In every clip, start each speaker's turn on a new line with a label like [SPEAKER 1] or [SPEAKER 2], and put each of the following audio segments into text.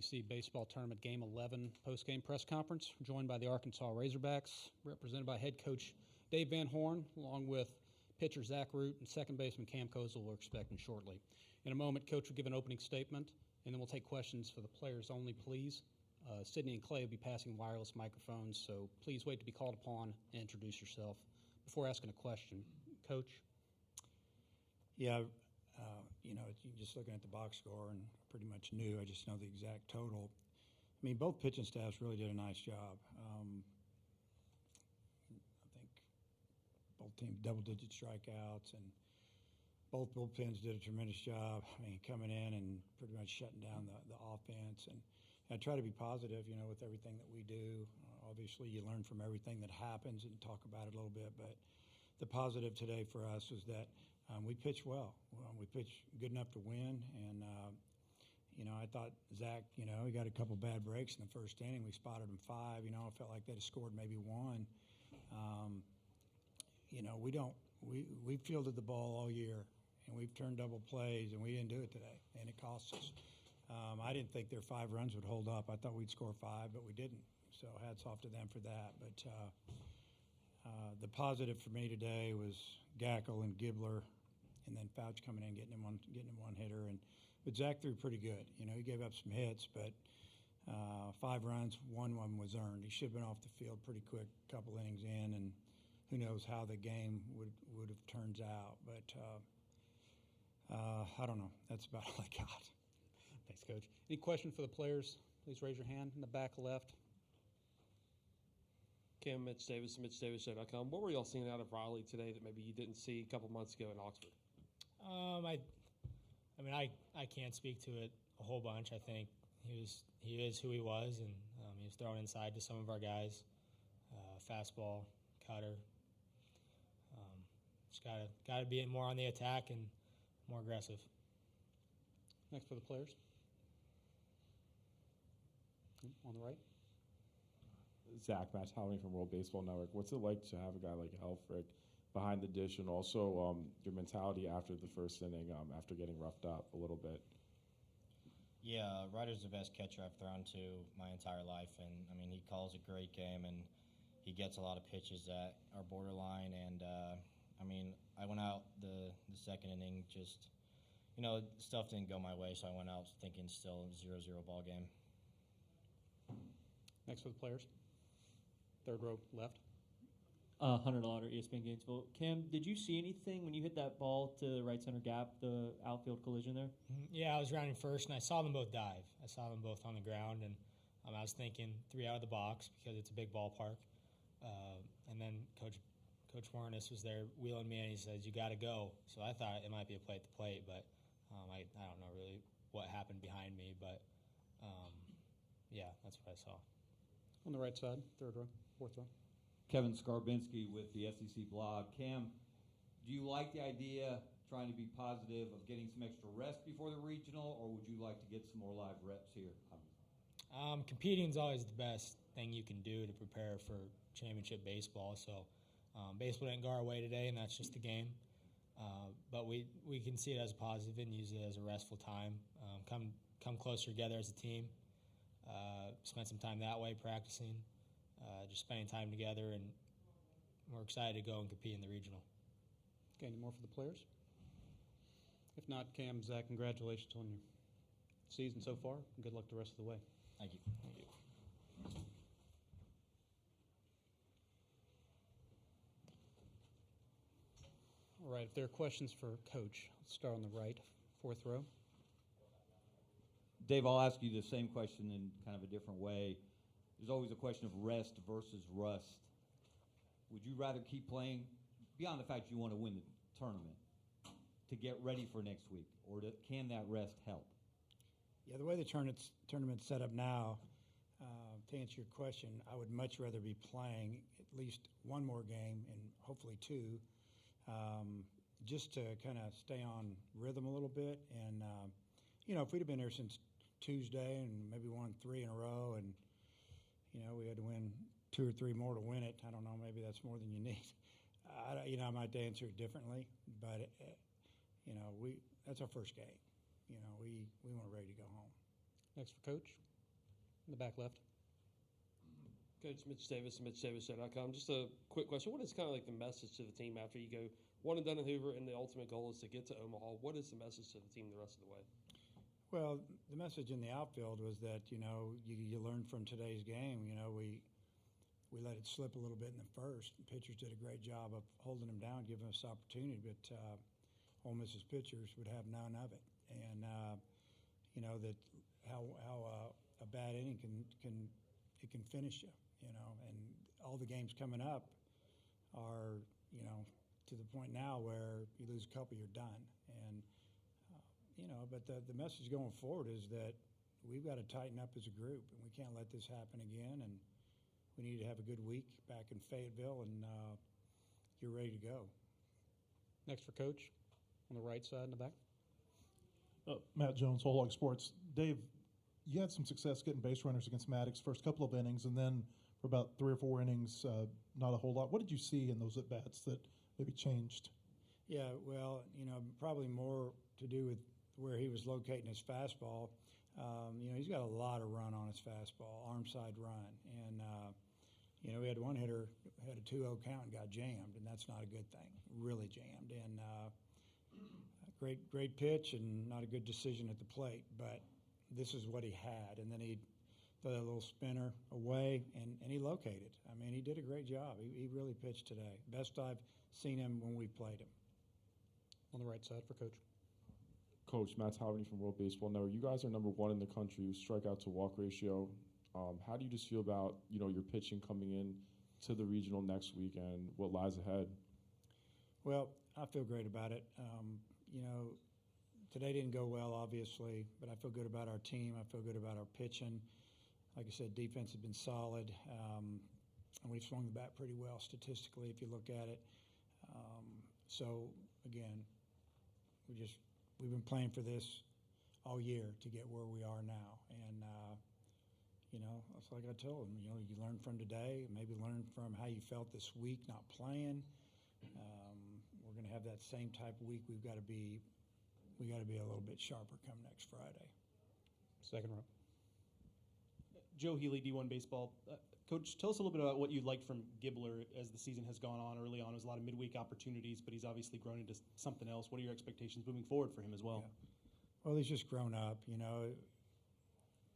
[SPEAKER 1] SEC Baseball Tournament Game 11 post-game press conference, joined by the Arkansas Razorbacks, represented by head coach Dave Van Horn, along with pitcher Zach Root and second baseman Cam Kozel we're expecting shortly. In a moment, Coach will give an opening statement, and then we'll take questions for the players only, please. Sydney and Clay will be passing wireless microphones, so please wait to be called upon and introduce yourself before asking a question. Coach?
[SPEAKER 2] Yeah, just looking at the box score and pretty much knew. I just know the exact total. I mean, both pitching staffs really did a nice job. I think both teams double-digit strikeouts, and both bullpens did a tremendous job. I mean, coming in and pretty much shutting down the offense. And I try to be positive, with everything that we do. Obviously, you learn from everything that happens and talk about it a little bit. But the positive today for us was that we pitched well. We pitched good enough to win. And, I thought Zach, he got a couple bad breaks in the first inning. We spotted him 5. I felt like they'd have scored maybe 1. We fielded the ball all year, and we've turned double plays, and we didn't do it today, and it cost us. I didn't think their 5 runs would hold up. I thought we'd score 5, but we didn't. So hats off to them for that. But the positive for me today was Gackle and Gibbler, and then Fouch coming in, getting him one hitter. But Zach threw pretty good. He gave up some hits, but 5 runs, 1 of them was earned. He should have been off the field pretty quick, a couple innings in, and who knows how the game would have turned out. But I don't know. That's about all I got.
[SPEAKER 1] Thanks, Coach. Any question for the players? Please raise your hand in the back left.
[SPEAKER 3] Cam, Mitch Davis, MitchDavisShow.com. What were y'all seeing out of Riley today that maybe you didn't see a couple months ago in Oxford?
[SPEAKER 4] I can't speak to it a whole bunch. I think he is who he was, and he was throwing inside to some of our guys. Fastball, cutter. Just gotta be more on the attack and more aggressive.
[SPEAKER 1] Next for the players. On the right.
[SPEAKER 5] Zach Mattoni from World Baseball Network. What's it like to have a guy like Helfrich behind the dish, and also your mentality after the first inning, after getting roughed up a little bit?
[SPEAKER 6] Yeah, Ryder's the best catcher I've thrown to my entire life, and he calls a great game, and he gets a lot of pitches that are borderline. And I went out the second inning, just stuff didn't go my way, so I went out thinking still 0-0 ball game.
[SPEAKER 1] Next for the players. Third row left.
[SPEAKER 7] Hunter Lauder, ESPN Gainesville. Cam, did you see anything when you hit that ball to the right center gap, the outfield collision there?
[SPEAKER 4] Yeah, I was rounding first, and I saw them both dive. I saw them both on the ground, and I was thinking 3 out of the box because it's a big ballpark. And then Coach Warnes was there wheeling me, and he says, "You got to go." So I thought it might be a play at the plate, but I don't know really what happened behind me. But, yeah, that's what I saw.
[SPEAKER 1] On the right side, third row, fourth row.
[SPEAKER 8] Kevin Skarbinski with the SEC blog. Cam, do you like the idea, trying to be positive, of getting some extra rest before the regional, or would you like to get some more live reps here?
[SPEAKER 4] Competing is always the best thing you can do to prepare for championship baseball. So baseball didn't go our way today, and that's just the game. But we can see it as a positive and use it as a restful time. Come closer together as a team. Spend some time that way practicing, just spending time together, and we're excited to go and compete in the regional.
[SPEAKER 1] Okay, any more for the players? If not, Cam, Zach, congratulations on your season so far, and good luck the rest of the way.
[SPEAKER 6] Thank you.
[SPEAKER 1] Thank you. All right, if there are questions for Coach, let's start on the right, fourth row.
[SPEAKER 8] Dave, I'll ask you the same question in kind of a different way. There's always a question of rest versus rust. Would you rather keep playing, beyond the fact you want to win the tournament, to get ready for next week, or can that rest help?
[SPEAKER 2] Yeah, the way the tournament's set up now, to answer your question, I would much rather be playing at least one more game and hopefully 2, just to kind of stay on rhythm a little bit. And, if we'd have been here since Tuesday and maybe won 3 in a row and, we had to win 2 or 3 more to win it, I don't know, maybe that's more than you need. I might answer it differently, but, that's our first game. We weren't ready to go home.
[SPEAKER 1] Next for Coach, in the back left.
[SPEAKER 3] Coach Mitch Davis, MitchDavisShow.com. Just a quick question. What is kind of like the message to the team after you go one and done in Hoover, and the ultimate goal is to get to Omaha? What is the message to the team the rest of the way?
[SPEAKER 2] Well, the message in the outfield was that, you learn from today's game. We let it slip a little bit in the first. The pitchers did a great job of holding them down, giving us opportunity, but Ole Miss's pitchers would have none of it. And, that how a bad inning can finish you, and all the games coming up are, to the point now where you lose a couple, you're done. And, but the message going forward is that we've got to tighten up as a group, and we can't let this happen again. And we need to have a good week back in Fayetteville, and you're ready to go.
[SPEAKER 1] Next for Coach, on the right side in the back.
[SPEAKER 9] Matt Jones, Whole Hog Sports. Dave, you had some success getting base runners against Maddox first couple of innings, and then for about 3 or 4 innings, not a whole lot. What did you see in those at-bats that maybe changed?
[SPEAKER 2] Yeah, well, probably more to do with where he was locating his fastball. He's got a lot of run on his fastball, arm side run. And, we had one hitter had a 2-0 count and got jammed, and that's not a good thing, really jammed. And great pitch and not a good decision at the plate, but this is what he had. And then he threw that little spinner away, and he located. I mean, he did a great job. He really pitched today. Best I've seen him when we played him.
[SPEAKER 1] On the right side for Coach.
[SPEAKER 5] Coach, Matt Talbot from World Baseball Network. You guys are number 1 in the country, strikeout to walk ratio. How do you just feel about, your pitching coming in to the regional next week and what lies ahead?
[SPEAKER 2] Well, I feel great about it. Today didn't go well, obviously, but I feel good about our team. I feel good about our pitching. Like I said, defense has been solid, and we've swung the bat pretty well statistically if you look at it. So, again, we've been playing for this all year to get where we are now. And, it's like I told him, you learn from today, maybe learn from how you felt this week not playing. We're going to have that same type of week. We got to be a little bit sharper come next Friday.
[SPEAKER 1] Second row.
[SPEAKER 10] Joe Healy, D1 Baseball. Coach, tell us a little bit about what you liked from Gibbler as the season has gone on. Early on, it was a lot of midweek opportunities, but he's obviously grown into something else. What are your expectations moving forward for him as well?
[SPEAKER 2] Yeah. Well, he's just grown up,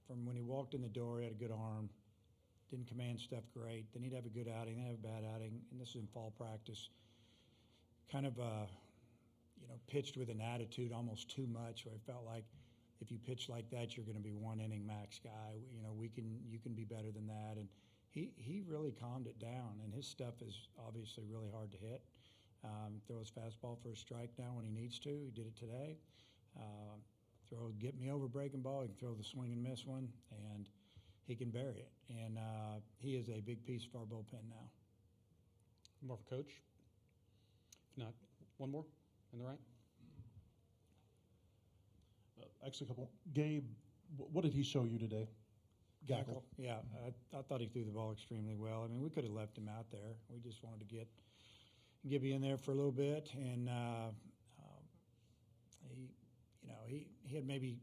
[SPEAKER 2] From when he walked in the door, he had a good arm. Didn't command stuff great. Then he'd have a good outing, then have a bad outing, and this is in fall practice. Kind of, pitched with an attitude almost too much, where it felt like if you pitch like that, you're going to be 1 inning max guy. You can be better than that. And he really calmed it down, and his stuff is obviously really hard to hit. Throws fastball for a strike now when he needs to. He did it today. Get me over breaking ball. He can throw the swing and miss one, and he can bury it. And he is a big piece of our bullpen now.
[SPEAKER 1] More for Coach. If not, one more on the right.
[SPEAKER 9] Actually, a couple. Gabe, what did he show you today?
[SPEAKER 2] Gackle. Yeah, I thought he threw the ball extremely well. I mean, we could have left him out there. We just wanted to get Gibby in there for a little bit, and he had maybe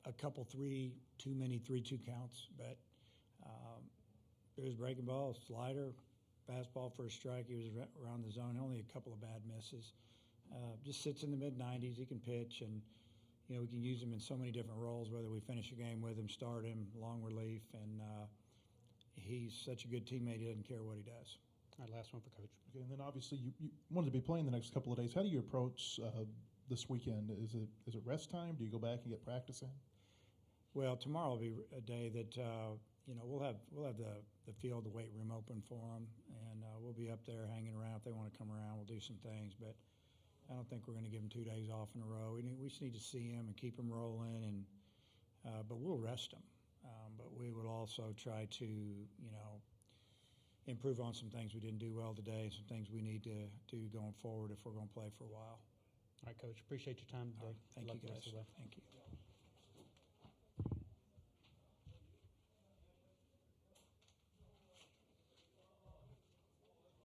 [SPEAKER 2] a couple too many 3-2 counts, but it was breaking ball, slider, fastball for a strike. He was around the zone, only a couple of bad misses. Just sits in the mid-90s. He can pitch, and we can use him in so many different roles, whether we finish a game with him, start him, long relief, and he's such a good teammate, he doesn't care what he does.
[SPEAKER 1] All right, last one for Coach.
[SPEAKER 9] Okay, and then obviously you wanted to be playing the next couple of days. How do you approach this weekend? Is it rest time? Do you go back and get practice in?
[SPEAKER 2] Well, tomorrow will be a day that we'll have the field, the weight room open for them, and we'll be up there hanging around. If they want to come around, we'll do some things, but I don't think we're going to give them 2 days off in a row. We just need to see them and keep them rolling, and but we'll rest them. But we will also try to improve on some things we didn't do well today, some things we need to do going forward if we're going to play for a while.
[SPEAKER 1] All right, Coach. Appreciate your time today.
[SPEAKER 2] Thank
[SPEAKER 1] Good
[SPEAKER 2] you,
[SPEAKER 1] luck the rest
[SPEAKER 2] guys.
[SPEAKER 1] of the way.
[SPEAKER 2] Thank you.